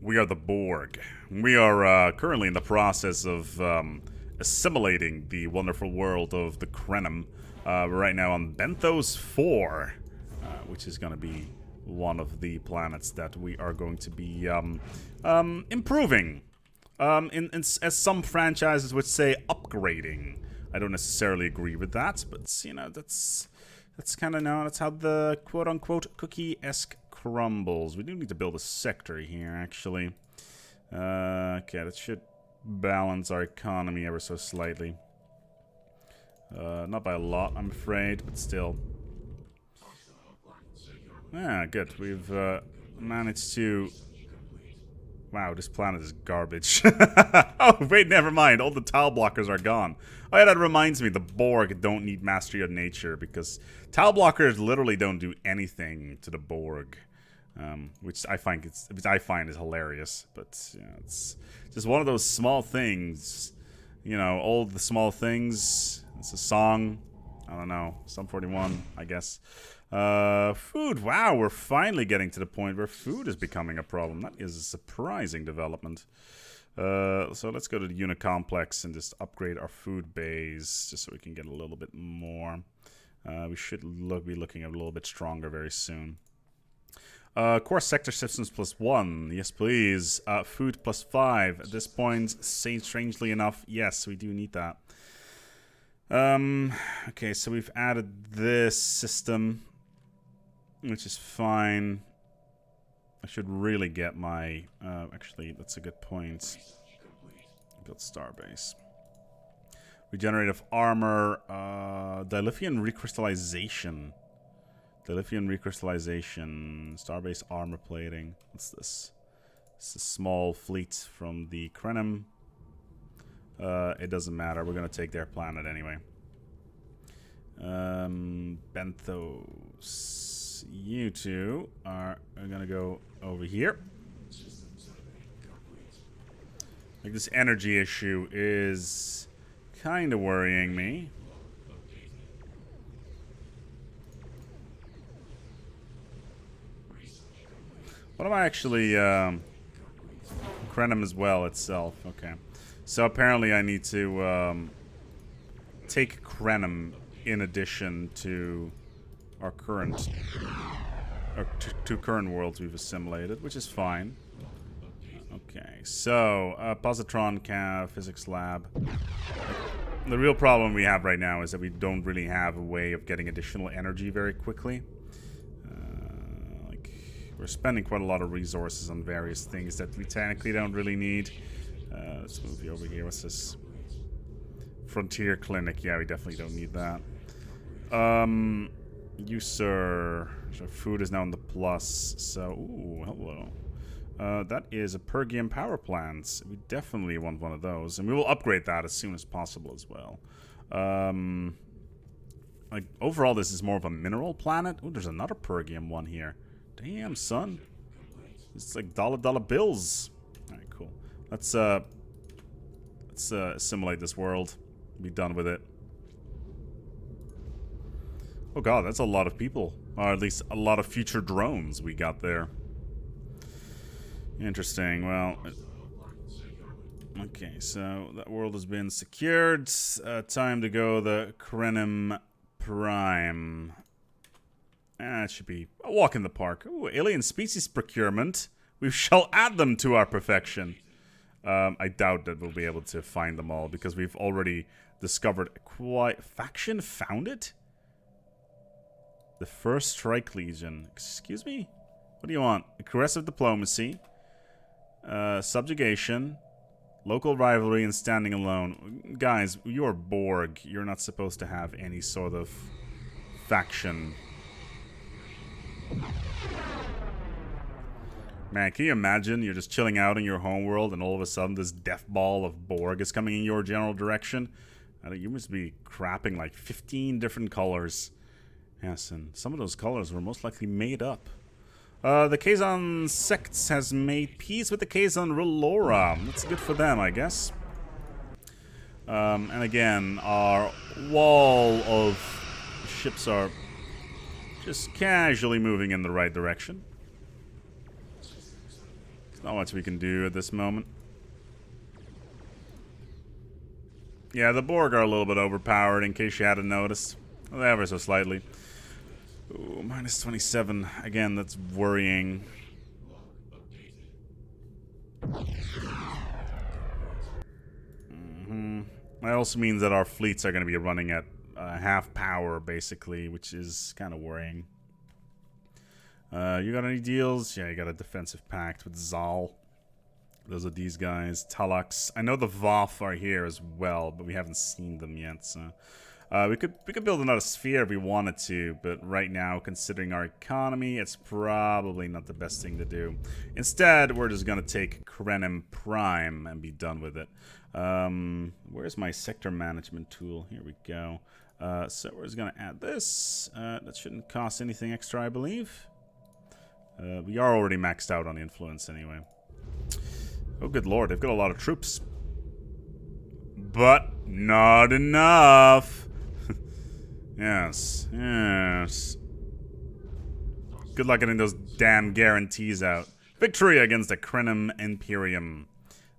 We are the Borg. We are currently in the process of assimilating the wonderful world of the Krenim. We're right now on Benthos 4, which is going to be one of the planets that we are going to be improving. As some franchises would say, upgrading. I don't necessarily agree with that, but you know, that's kind of now that's how the quote-unquote cookie-esque crumbles. We do need to build a sector here, actually. Okay, that should balance our economy ever so slightly. Not by a lot, I'm afraid, but still. Yeah, good. We've managed to... Wow, this planet is garbage. Oh, wait, never mind. All the tile blockers are gone. Oh, yeah, that reminds me. The Borg don't need Mastery of Nature because tile blockers literally don't do anything to the Borg. Which I find is hilarious, but you know, it's just one of those small things. You know, all the small things. It's a song. I don't know. Sum 41, I guess. Food. Wow, we're finally getting to the point where food is becoming a problem. That is a surprising development. So let's go to the unit complex and just upgrade our food base, just so we can get a little bit more. We should be looking at a little bit stronger very soon. Core sector systems +1. Yes, please. Food +5. At this point, strangely enough, yes, we do need that. Okay, so we've added this system, which is fine. I should really get my... actually, that's a good point. Build starbase. Regenerative armor. Dilithium recrystallization. Dilithium recrystallization. Starbase armor plating. What's this? It's a small fleet from the Krenim. It doesn't matter. We're going to take their planet anyway. Benthos. You two are going to go over here. Like, this energy issue is kind of worrying me. What am I actually... Krenim as well itself. Okay. So apparently I need to take Krenim in addition to our current... two current worlds we've assimilated, which is fine. Okay, so positron cav physics lab. The real problem we have right now is that we don't really have a way of getting additional energy very quickly. Like, we're spending quite a lot of resources on various things that we technically don't really need. Let's move you over here. What's this? Frontier clinic. Yeah, we definitely don't need that. You, sir. So food is now in the plus. So, ooh, hello. That is a Pergium power plant. We definitely want one of those. And we will upgrade that as soon as possible as well. Like, overall, this is more of a mineral planet. Oh, there's another Pergium one here. Damn, son. It's like dollar bills. Alright, cool. Let's assimilate this world. Be done with it. Oh god, that's a lot of people. Or at least a lot of future drones we got there. Interesting, well... Okay, so that world has been secured. Time to go the Krenim Prime. It should be a walk in the park. Ooh, alien species procurement. We shall add them to our perfection. I doubt that we'll be able to find them all, because we've already discovered quite... Faction found it? The First Strike Legion. Excuse me? What do you want? Aggressive diplomacy. Subjugation. Local rivalry and standing alone. Guys, you're Borg. You're not supposed to have any sort of faction. Man, can you imagine? You're just chilling out in your homeworld and all of a sudden this death ball of Borg is coming in your general direction? I think you must be crapping like 15 different colors. Yes, and some of those colors were most likely made up. The Kazon sects has made peace with the Kazon Relora. That's good for them, I guess. And again, our wall of ships are just casually moving in the right direction. Not much we can do at this moment. Yeah, the Borg are a little bit overpowered, in case you hadn't noticed. Well, ever so slightly. Ooh, minus 27. Again, that's worrying. That also means that our fleets are going to be running at half power, basically, which is kind of worrying. You got any deals? Yeah, you got a defensive pact with Zal. Those are these guys. Talux. I know the Voth are here as well, but we haven't seen them yet, so... we could build another sphere if we wanted to, but right now, considering our economy, it's probably not the best thing to do. Instead, we're just gonna take Krenim Prime and be done with it. Where's my sector management tool? Here we go. So we're just gonna add this. That shouldn't cost anything extra, I believe. We are already maxed out on influence anyway. Oh, good lord, they've got a lot of troops. But not enough. Yes, yes. Good luck getting those damn guarantees out. Victory against the Krenim Imperium.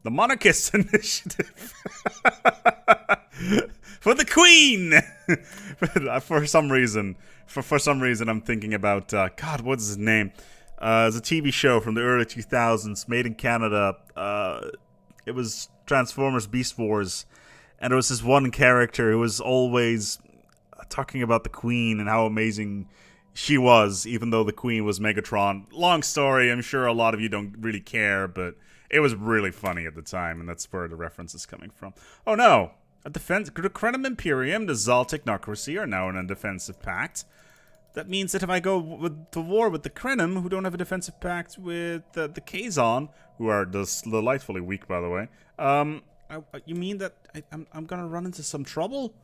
The Monarchist Initiative. For the Queen! For some reason. For some reason I'm thinking about, God, what's his name? It's a TV show from the early 2000s, made in Canada. It was Transformers Beast Wars. And there was this one character who was always talking about the Queen and how amazing she was, even though the Queen was Megatron. Long story, I'm sure a lot of you don't really care, but it was really funny at the time, and that's where the reference is coming from. Oh no! The Krenim Imperium, the Zal Technocracy, are now in a defensive pact. That means that if I go to war with the Krenim, who don't have a defensive pact with the Kazon, who are delightfully weak, by the way, you mean that I'm gonna run into some trouble?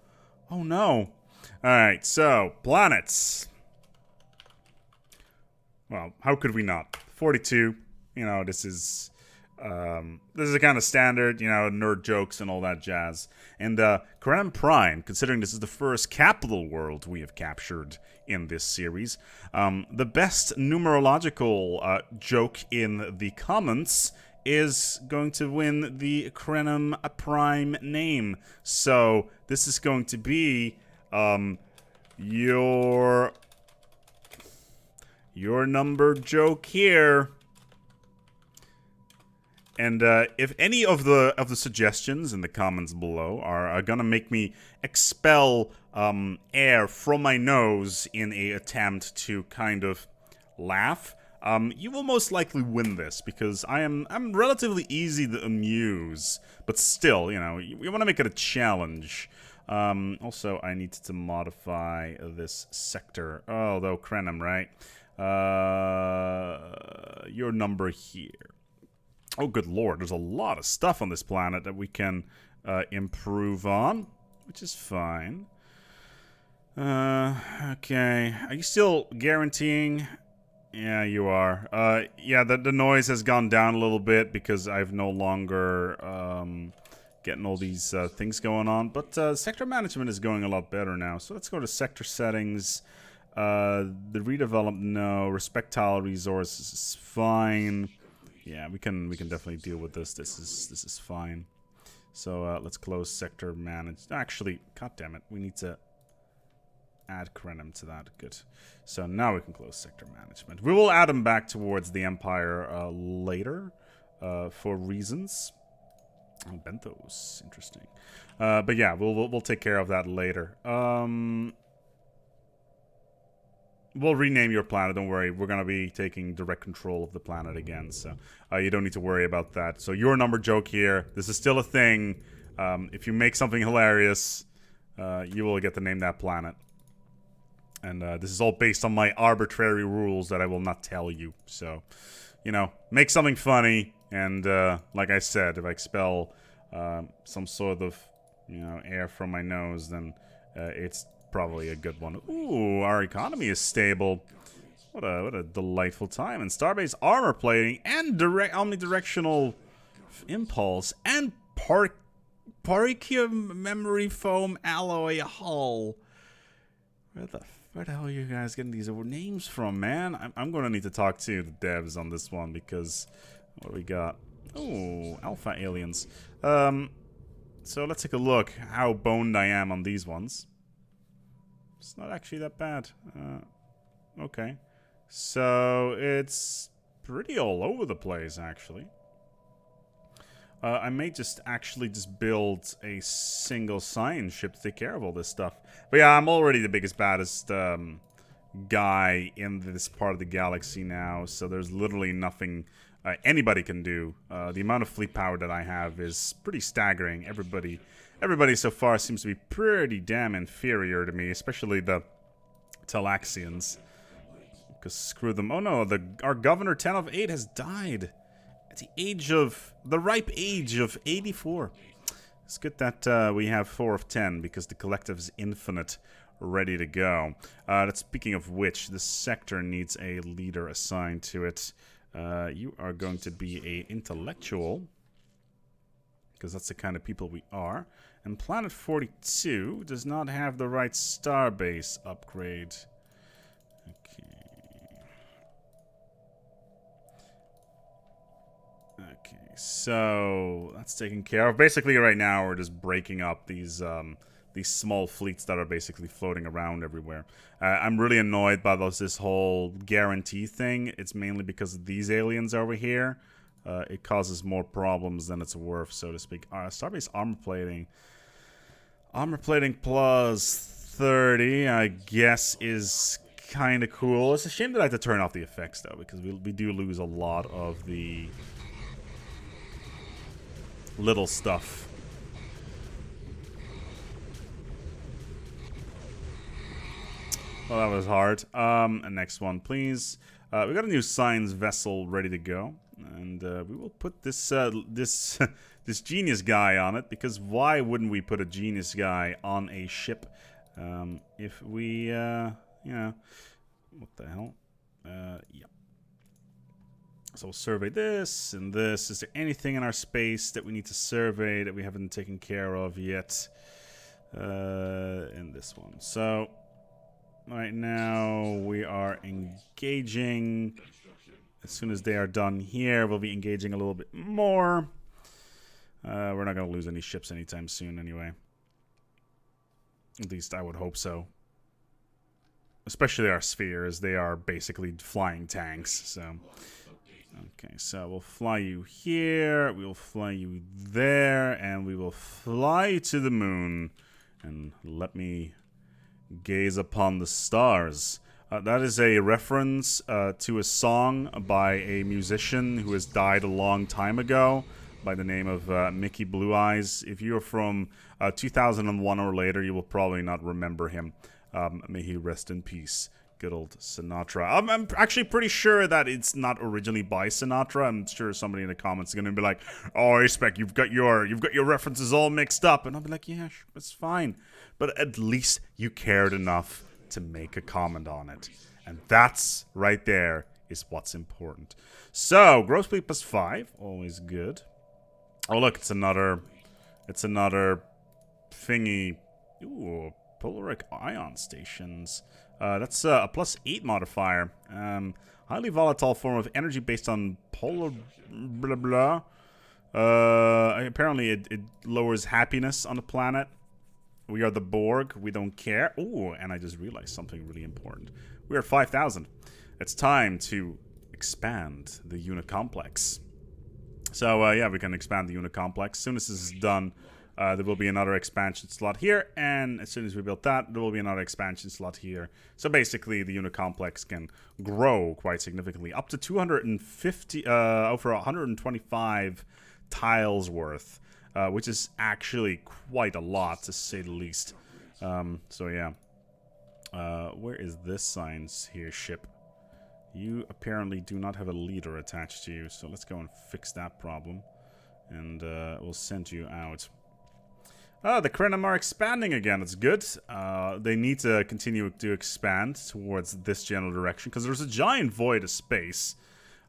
Oh no. Alright, so, planets. Well, how could we not? 42, you know, this is a kind of standard, you know, nerd jokes and all that jazz. And Krenim Prime, considering this is the first capital world we have captured in this series, the best numerological joke in the comments is going to win the Krenim Prime name. So this is going to be your number joke here. And if any of the suggestions in the comments below are gonna make me expel air from my nose in a attempt to kind of laugh, you will most likely win this, because I'm relatively easy to amuse, but still, you know, you want to make it a challenge. Also, I need to modify this sector. Oh, though Krenim, right? Your number here. Oh, good lord, there's a lot of stuff on this planet that we can improve on, which is fine. Okay, are you still guaranteeing? Yeah, you are. Yeah, the noise has gone down a little bit because I've no longer getting all these things going on. But sector management is going a lot better now. So let's go to sector settings. The redevelop, no. Respectile resources is fine. Yeah, we can definitely deal with this. This is fine. So let's close sector manage. Actually, god damn it, we need to add Krenim to that. Good. So now we can close sector management. We will add them back towards the Empire later for reasons. Oh, Benthos, interesting. But yeah, we'll take care of that later. We'll rename your planet, don't worry. We're going to be taking direct control of the planet again, so you don't need to worry about that. So your number joke here, this is still a thing. If you make something hilarious, you will get to name that planet. And this is all based on my arbitrary rules that I will not tell you. So, you know, make something funny, and like I said, if I expel some sort of, you know, air from my nose, then it's probably a good one. Ooh, our economy is stable. What a delightful time. And Starbase armor plating and omnidirectional impulse and Parikium memory foam alloy hull. Where the hell are you guys getting these names from, man? I'm going to need to talk to the devs on this one, because What do we got? Oh, alpha aliens. So let's take a look how boned I am on these ones. It's not actually that bad. Okay. So it's pretty all over the place, actually. I may just build a single science ship to take care of all this stuff. But yeah, I'm already the biggest, baddest guy in this part of the galaxy now, so there's literally nothing anybody can do. The amount of fleet power that I have is pretty staggering. Everybody so far seems to be pretty damn inferior to me, especially the Talaxians. Because screw them. Oh no, our governor 10 of 8 has died at the ripe age of 84. It's good that we have 4 of 10 because the collective is infinite, ready to go. Speaking of which, this sector needs a leader assigned to it. You are going to be a intellectual, because that's the kind of people we are. And Planet 42 does not have the right starbase upgrade. Okay, so that's taken care of. Basically, right now we're just breaking up these small fleets that are basically floating around everywhere. I'm really annoyed by this whole guarantee thing. It's mainly because of these aliens over here. It causes more problems than it's worth, so to speak. Starbase armor plating. Armor plating plus 30, I guess, is kind of cool. It's a shame that I have to turn off the effects, though, because we do lose a lot of the little stuff. Well, that was hard. And next one, please. We got a new science vessel ready to go, and we will put this this genius guy on it, because why wouldn't we put a genius guy on a ship? If we, you know, what the hell? Yeah. So we'll survey this and this. Is there anything in our space that we need to survey that we haven't taken care of yet? In this one. So right now we are engaging. As soon as they are done here, we'll be engaging a little bit more. We're not going to lose any ships anytime soon anyway. At least I would hope so. Especially our spheres. They are basically flying tanks, so... Okay, so we'll fly you here, we'll fly you there, and we will fly you to the moon. And let me gaze upon the stars. That is a reference to a song by a musician who has died a long time ago by the name of Mickey Blue Eyes. If you're from 2001 or later, you will probably not remember him. May he rest in peace. Good old Sinatra. I'm actually pretty sure that it's not originally by Sinatra. I'm sure somebody in the comments is going to be like, "Oh, Spec, you've got your references all mixed up," and I'll be like, "Yeah, it's fine." But at least you cared enough to make a comment on it, and that's right there is what's important. So gross fleet plus 5, always good. Oh look, it's another thingy. Ooh, polaric ion stations. That's a plus 8 modifier. Highly volatile form of energy based on polar blah blah. Apparently it lowers happiness on the planet. We are the Borg. We don't care. Ooh, and I just realized something really important. We are 5,000. It's time to expand the Unicomplex. So yeah, we can expand the Unicomplex. As soon as this is done, there will be another expansion slot here, and as soon as we build that, there will be another expansion slot here. So basically, the Unicomplex can grow quite significantly, up to 250, over 125 tiles worth, which is actually quite a lot, to say the least. So yeah. Where is this science here ship? You apparently do not have a leader attached to you, so let's go and fix that problem. And we'll send you out. The Krenim are expanding again. That's good. They need to continue to expand towards this general direction, because there's a giant void of space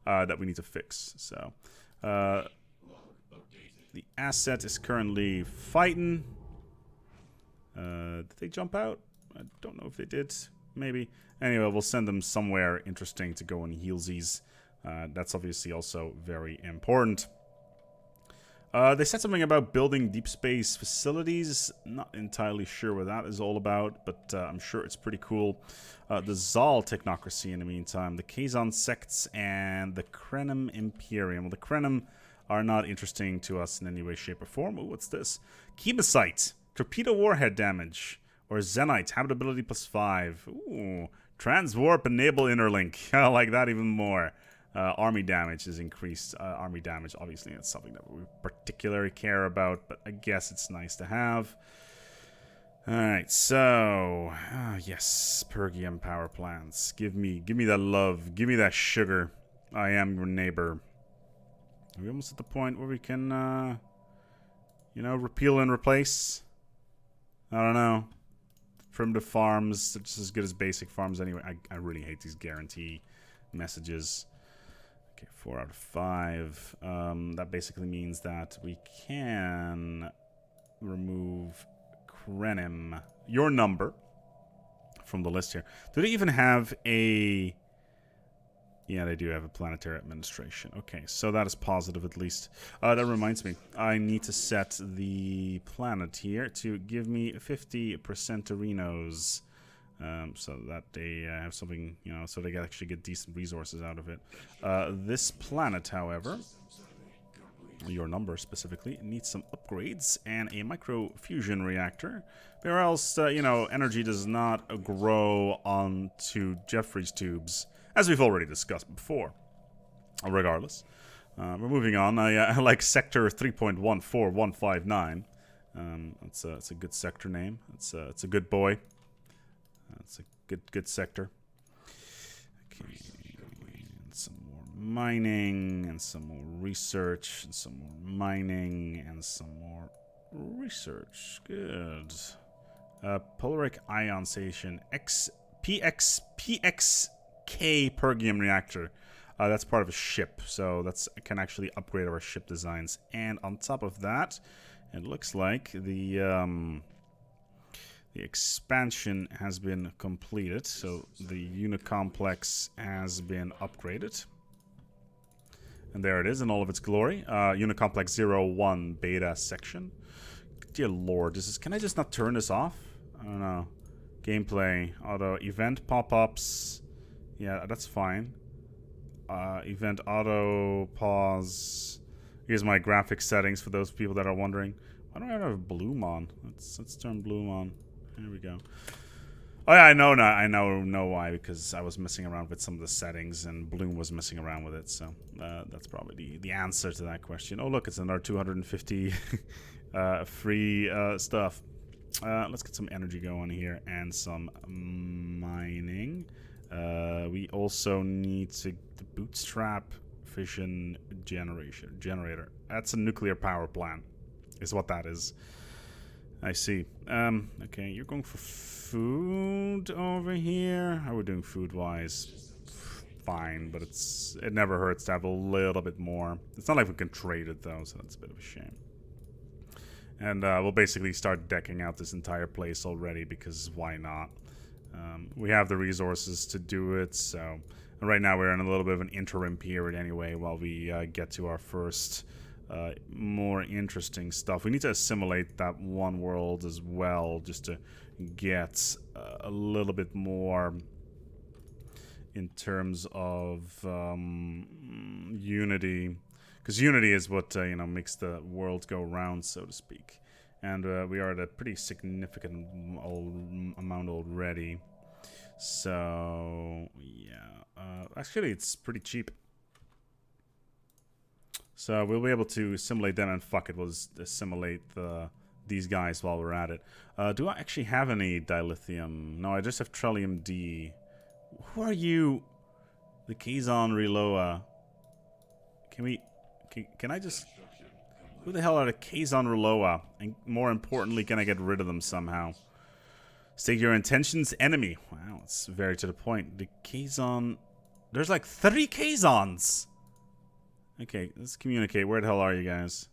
that we need to fix. So, the asset is currently fighting. Did they jump out? I don't know if they did. Maybe. Anyway, we'll send them somewhere interesting to go and healsies. That's obviously also very important. They said something about building deep space facilities. Not entirely sure what that is all about, but I'm sure it's pretty cool. The Zal technocracy in the meantime, the Kazon sects, and the Krenim Imperium. Well, the Krenim are not interesting to us in any way, shape, or form. Ooh, what's this? Chemosite, torpedo warhead damage, or Zenite, habitability +5. Ooh, transwarp enable interlink. I like that even more. Army damage is increased. Army damage, obviously, that's something that we particularly care about, but I guess it's nice to have. Alright, so... yes, Pergium power plants. Give me that love. Give me that sugar. I am your neighbor. Are we almost at the point where we can, you know, repeal and replace? I don't know. Primitive farms, they're just as good as basic farms anyway. I really hate these guarantee messages. Okay, 4 out of 5. That basically means that we can remove Krenim, your number, from the list here. Do they even have a... Yeah, they do have a planetary administration. Okay, so that is positive at least. That reminds me, I need to set the planet here to give me 50% Terinos. So that they have something, you know, so they can actually get decent resources out of it. This planet, however, your number specifically, needs some upgrades and a micro-fusion reactor. Or else, you know, energy does not grow onto Jeffrey's tubes, as we've already discussed before. Regardless, we're moving on. I like Sector 3.14159. It's a good sector name. It's a good boy. It's a good sector. Okay, and some more mining, and some more research, and some more mining, and some more research. Good. Polaric ionization PXK Pergium reactor. That's part of a ship, so that's can actually upgrade our ship designs. And on top of that, it looks like the expansion has been completed, so the unit complex has been upgraded. And there it is in all of its glory. Unit complex 01 beta section. Dear lord, this is... Can I just not turn this off? I don't know. Gameplay, auto, event pop-ups. Yeah, that's fine. Event auto, pause. Here's my graphics settings for those people that are wondering. Why don't I have bloom on? Let's turn bloom on. There we go. Oh yeah, I know now. I know why, because I was messing around with some of the settings and Bloom was messing around with it. So that's probably the answer to that question. Oh look, it's another 250 free stuff. Let's get some energy going here and some mining. We also need to bootstrap fission generator. That's a nuclear power plant, is what that is. I see. Okay, you're going for food over here. How are we doing food-wise? Fine, but it never hurts to have a little bit more. It's not like we can trade it, though, so that's a bit of a shame. And we'll basically start decking out this entire place already, because why not? We have the resources to do it, so... And right now we're in a little bit of an interim period anyway, while we get to our first... more interesting stuff. We need to assimilate that one world as well, just to get a little bit more in terms of unity, because unity is what you know, makes the world go round, so to speak. And we are at a pretty significant amount already. So yeah, actually it's pretty cheap. So we'll be able to assimilate them, and fuck it, we'll just assimilate these guys while we're at it. Do I actually have any dilithium? No, I just have Trillium D. Who are you? The Kazon Reloa. Can I just... Who the hell are the Kazon Reloa? And more importantly, can I get rid of them somehow? State your intentions, enemy. Wow, it's very to the point. The Kazon... There's like 3 Kazons! Okay, let's communicate. Where the hell are you guys?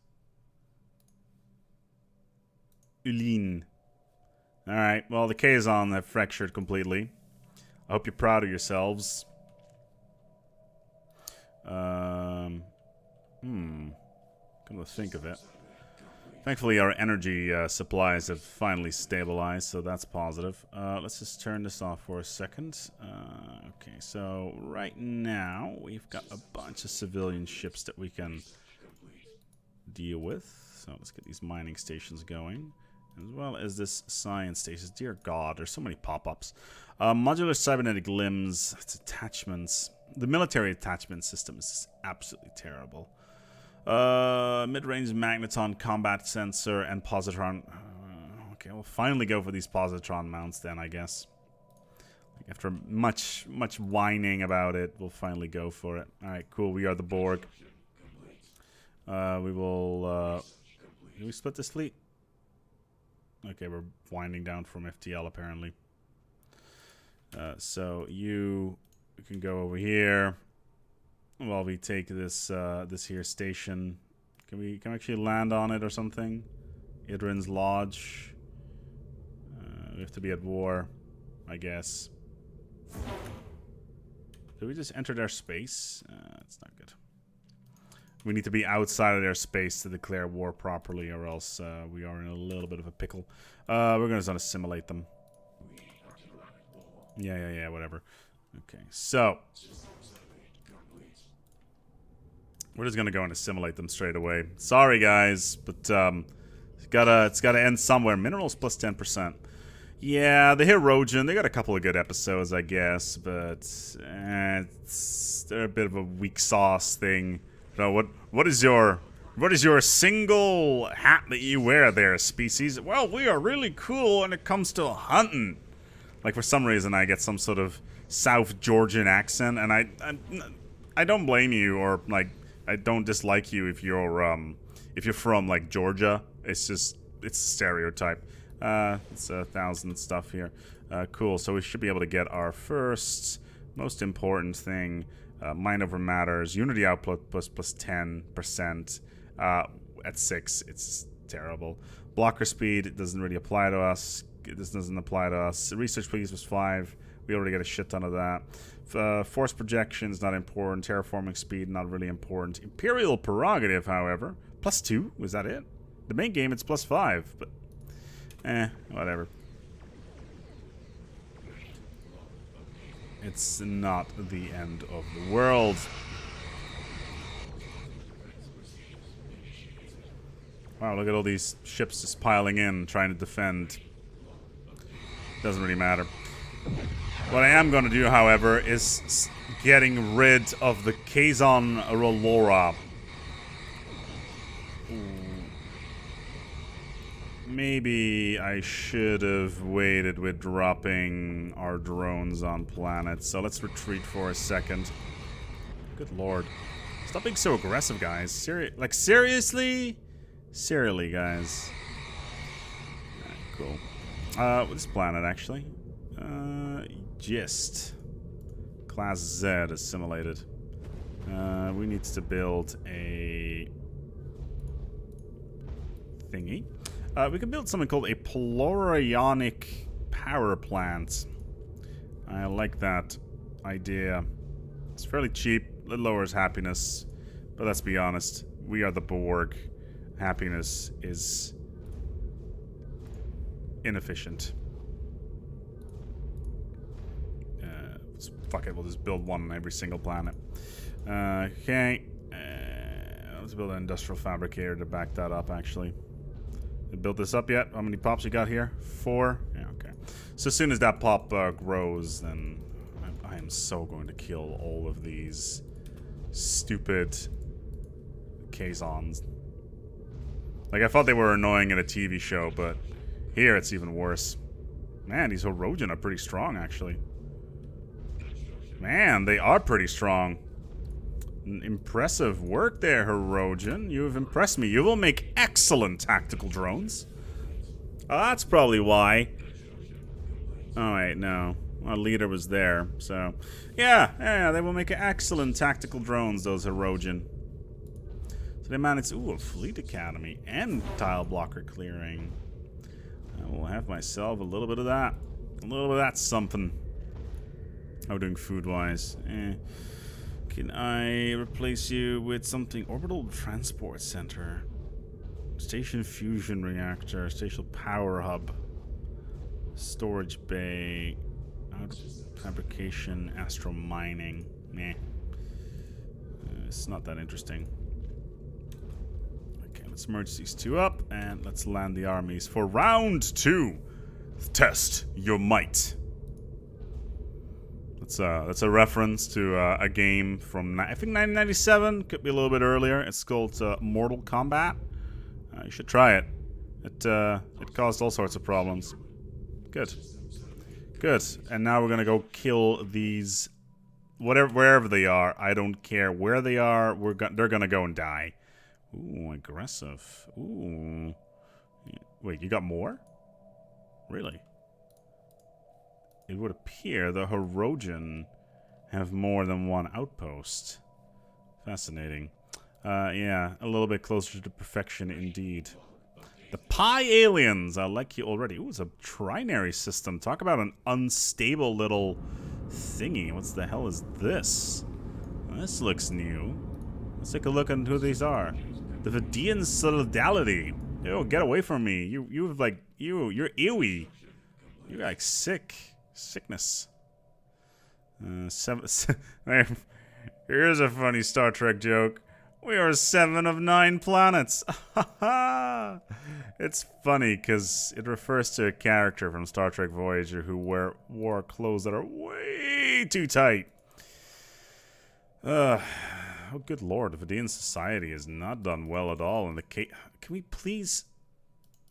Ulin. Alright, well, the Kazon have fractured completely. I hope you're proud of yourselves. Come to think of it. Thankfully, our energy supplies have finally stabilized, so that's positive. Let's just turn this off for a second. Okay, so right now, we've got a bunch of civilian ships that we can deal with. So let's get these mining stations going, as well as this science station. Dear God, there's so many pop-ups. Modular cybernetic limbs, its attachments. The military attachment system is absolutely terrible. Mid-range magneton combat sensor and positron. Okay, we'll finally go for these positron mounts then, I guess. After much whining about it, we'll finally go for it. Alright, cool. We are the Borg. We will... Can we split this fleet? Okay, we're winding down from FTL apparently. So you can go over here while we take this this here station. Can we actually land on it or something? Idrin's Lodge. We have to be at war, I guess. Did we just enter their space? It's not good. We need to be outside of their space to declare war properly, or else we are in a little bit of a pickle. We're going to assimilate them. Yeah, whatever. Okay, so we're just going to go and assimilate them straight away. Sorry, guys, but it's gotta end somewhere. Minerals plus 10%. Yeah, the Hirogen, they got a couple of good episodes, I guess, but they're a bit of a weak sauce thing. So what is your single hat that you wear there, species? Well, we are really cool when it comes to hunting. Like, for some reason, I get some sort of South Georgian accent, and I don't blame you, or like I don't dislike you if you're from like Georgia. It's a stereotype. It's 1,000 stuff here. Cool. So we should be able to get our first most important thing. Mind over matters. Unity output plus 10%. At 6, it's terrible. Blocker speed, it doesn't really apply to us. This doesn't apply to us. Research please was 5. We already get a shit ton of that. Force projection is not important. Terraforming speed, not really important. Imperial prerogative, however, plus 2. Was that it? The main game, it's plus 5, but whatever. It's not the end of the world. Wow, look at all these ships just piling in, trying to defend. Doesn't really matter. What I am going to do, however, is getting rid of the Kazon Rolora. Maybe I should have waited with dropping our drones on planets. So let's retreat for a second. Good lord. Stop being so aggressive, guys. Seriously? Seriously, guys. Cool. This planet, actually. Gist. Class Z assimilated. We need to build a thingy. We can build something called a polarionic power plant. I like that idea. It's fairly cheap. It lowers happiness. But let's be honest. We are the Borg. Happiness is inefficient. Fuck it, we'll just build one on every single planet. Okay. Let's build an industrial fabricator to back that up, actually. You built this up yet? How many pops you got here? 4? Yeah, okay. So as soon as that pop grows, then I am so going to kill all of these stupid Kazons. Like, I thought they were annoying in a TV show, but here it's even worse. Man, these Hirogen are pretty strong, actually. Man, they are pretty strong. Impressive work there, Hirogen. You have impressed me. You will make excellent tactical drones. Oh, that's probably why. Oh, wait, no. Our leader was there, so... Yeah, they will make excellent tactical drones, those Hirogen. So they managed... Ooh, a fleet academy and tile blocker clearing. I will have myself a little bit of that. A little bit of that something. How are we doing food-wise? Okay, Can I replace you with something? Orbital Transport Center. Station Fusion Reactor. Station Power Hub. Storage Bay. Fabrication. Astro Mining. Meh. It's not that interesting. Okay, let's merge these two up and let's land the armies for round 2. Test your might. That's a reference to a game from, I think, 1997. Could be a little bit earlier. It's called Mortal Kombat. You should try it. It caused all sorts of problems. Good. Good. And now we're gonna go kill these, wherever they are. I don't care where they are. They're gonna go and die. Ooh, aggressive. Ooh. Wait, you got more? Really? It would appear the Hirogen have more than one outpost. Fascinating. Yeah, a little bit closer to perfection indeed. The Pi aliens, I like you already. Ooh, it's a trinary system. Talk about an unstable little thingy. What the hell is this? This looks new. Let's take a look at who these are. The Vidian Solidarity. Yo, get away from me. You're ewy. You're like sick. Sickness. Here's a funny Star Trek joke. We are 7 of 9 planets. It's funny because it refers to a character from Star Trek Voyager who wore clothes that are way too tight. Oh, good lord. The Vidian society has not done well at all in the case. Can we please...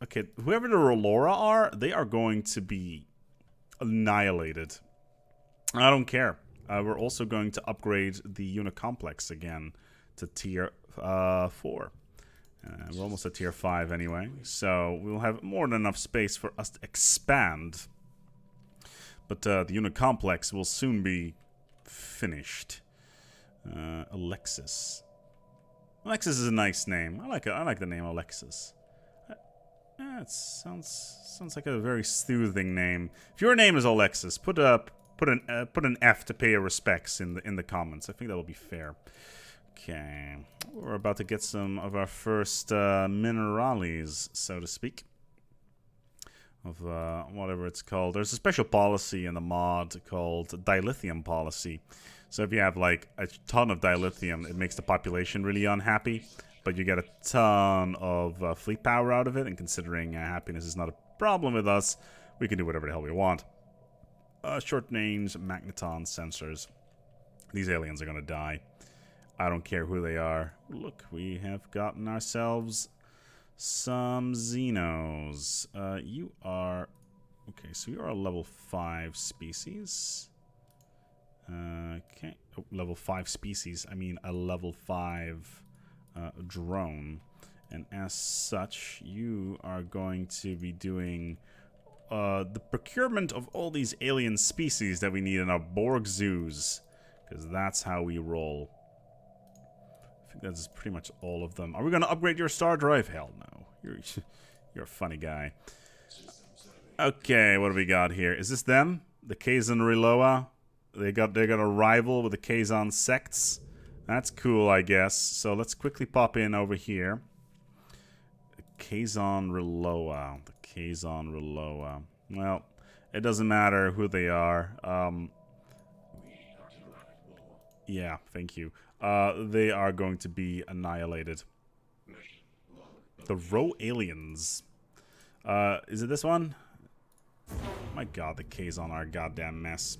Okay, whoever the Rolora are, they are going to be annihilated. I don't care. We're also going to upgrade the Unicomplex again to tier 4. We're almost at tier 5 anyway, so we'll have more than enough space for us to expand. But the Unicomplex will soon be finished. Alexis. Alexis is a nice name. I like the name Alexis. It sounds like a very soothing name. If your name is Alexis, put an F to pay your respects in the comments. I think that will be fair. Okay, we're about to get some of our first minerales, so to speak, of whatever it's called. There's a special policy in the mod called dilithium policy. So if you have like a ton of dilithium, it makes the population really unhappy, but you get a ton of fleet power out of it. And considering happiness is not a problem with us, we can do whatever the hell we want. Short range magneton sensors. These aliens are gonna die. I don't care who they are. Look, we have gotten ourselves some Xenos. You are... Okay, so you are a level 5 species. Okay. Oh, level 5 species. I mean a level 5 drone. And as such, you are going to be doing the procurement of all these alien species that we need in our Borg zoos. Because that's how we roll. I think that's pretty much all of them. Are we going to upgrade your star drive? Hell no. You're a funny guy. Okay, what do we got here? Is this them? The Kazon Reloa? They got a rival with the Kazon sects. That's cool, I guess. So let's quickly pop in over here. The Kazon Reloa. The Kazon Reloa. Well, it doesn't matter who they are. Yeah, thank you. They are going to be annihilated. The Ro aliens. Is it this one? My god, the Kazon are a goddamn mess.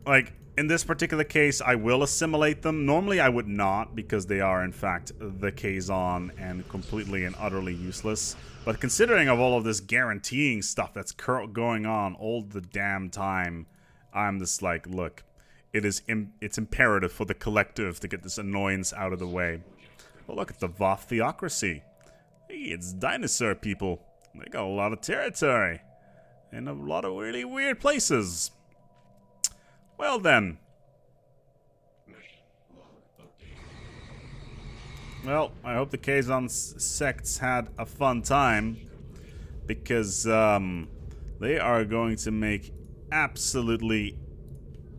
Like, in this particular case, I will assimilate them. Normally, I would not, because they are, in fact, the Kazon and completely and utterly useless. But considering of all of this guaranteeing stuff that's going on all the damn time, I'm just like, look, it's imperative for the collective to get this annoyance out of the way. Well, look at the Voth theocracy. Hey, it's dinosaur people. They got a lot of territory. And a lot of really weird places. Well then. Well, I hope the Kazon sects had a fun time. Because they are going to make absolutely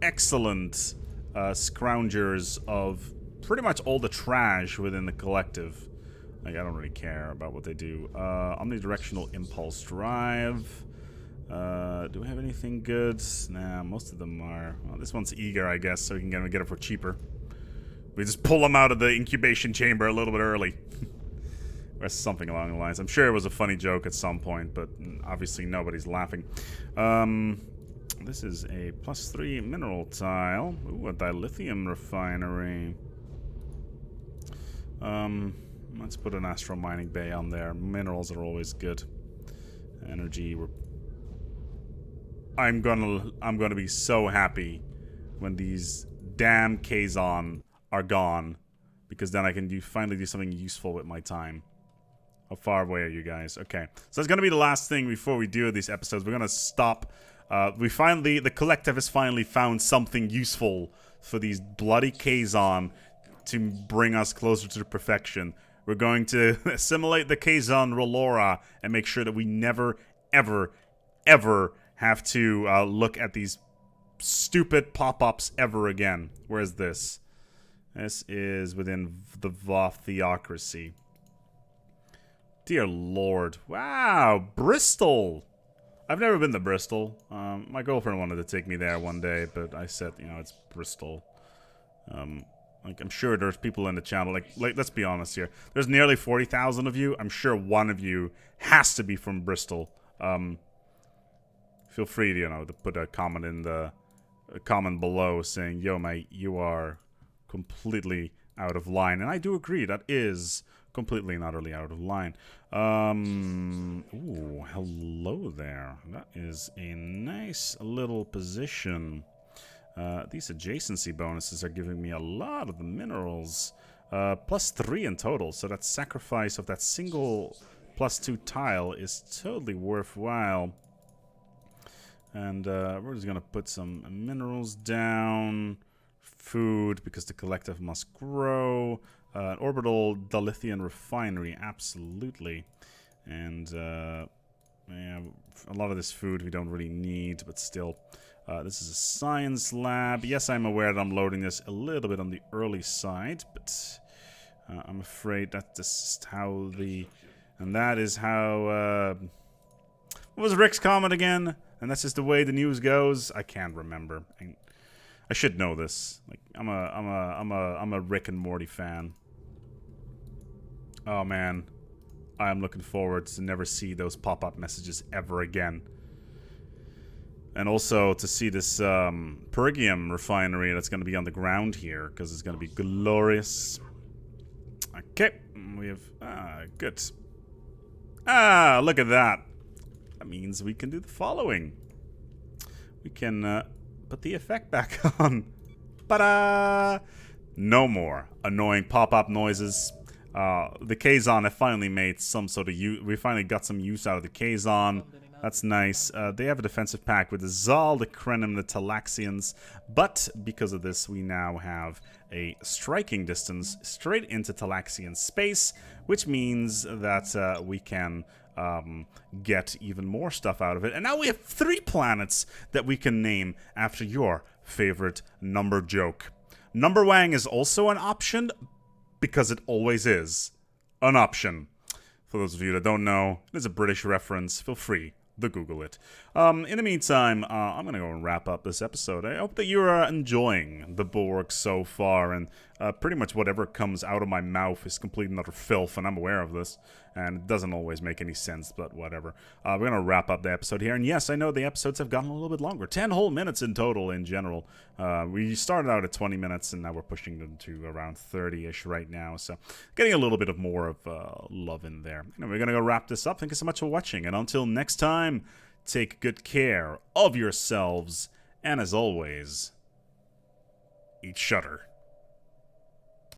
excellent scroungers of pretty much all the trash within the collective. Like, I don't really care about what they do. Omnidirectional impulse drive. Do we have anything good? Nah, most of them are... Well, this one's eager, I guess, so we can get it for cheaper. We just pull them out of the incubation chamber a little bit early. Or something along the lines. I'm sure it was a funny joke at some point, but obviously nobody's laughing. This is a +3 mineral tile. Ooh, a dilithium refinery. Let's put an astral mining bay on there. Minerals are always good. Energy. I'm gonna be so happy when these damn Kazon are gone, because then I can finally do something useful with my time. How far away are you guys? Okay, so that's gonna be the last thing before we do these episodes. We're gonna stop. The collective has finally found something useful for these bloody Kazon to bring us closer to perfection. We're going to assimilate the Kazon Rolora and make sure that we never, ever, ever have to look at these stupid pop-ups ever again. Where's this? This is within the Voth Theocracy. Dear Lord. Wow, Bristol. I've never been to Bristol. My girlfriend wanted to take me there one day, but I said, you know, it's Bristol. Like, I'm sure there's people in the channel, like let's be honest here. There's nearly 40,000 of you. I'm sure one of you has to be from Bristol. Feel free to, you know, to put a comment in the comment below saying, yo, mate, you are completely out of line. And I do agree, that is completely and utterly out of line. Ooh, hello there. That is a nice little position. These adjacency bonuses are giving me a lot of the minerals. +3 in total, so that sacrifice of that single +2 tile is totally worthwhile. And we're just gonna put some minerals down. Food, because the collective must grow. An orbital dilithium refinery, absolutely. And yeah, a lot of this food we don't really need, but still. This is a science lab. Yes, I'm aware that I'm loading this a little bit on the early side, but I'm afraid that this is how the... And that is how... what was Rick's comment again? And that's just the way the news goes? I can't remember. I should know this. Like, I'm a Rick and Morty fan. Oh man, I am looking forward to never see those pop-up messages ever again. And also to see this Pergium refinery that's going to be on the ground here, because it's going to be glorious. Okay, we have good. Look at that. That means we can do the following. We can put the effect back on. Ta-da! No more annoying pop-up noises. The Kazon have finally made some sort of use. We finally got some use out of the Kazon. That's nice. They have a defensive pact with the Zal, the Krenim, the Talaxians. But because of this, we now have a striking distance straight into Talaxian space, which means that we can get even more stuff out of it. And now we have 3 planets that we can name after your favorite number joke. Number Wang is also an option, because it always is an option. For those of you that don't know, it is a British reference. Feel free to Google it. In the meantime, I'm going to go and wrap up this episode. I hope that you are enjoying the Borg so far, and pretty much whatever comes out of my mouth is complete and utter filth, and I'm aware of this, and it doesn't always make any sense, but whatever. We're going to wrap up the episode here, and yes, I know the episodes have gotten a little bit longer. 10 whole minutes in total in general. We started out at 20 minutes, and now we're pushing them to around 30-ish right now, so getting a little bit of more of love in there. Anyway, we're going to go wrap this up. Thank you so much for watching, and until next time, take good care of yourselves, and as always, eat Shudder.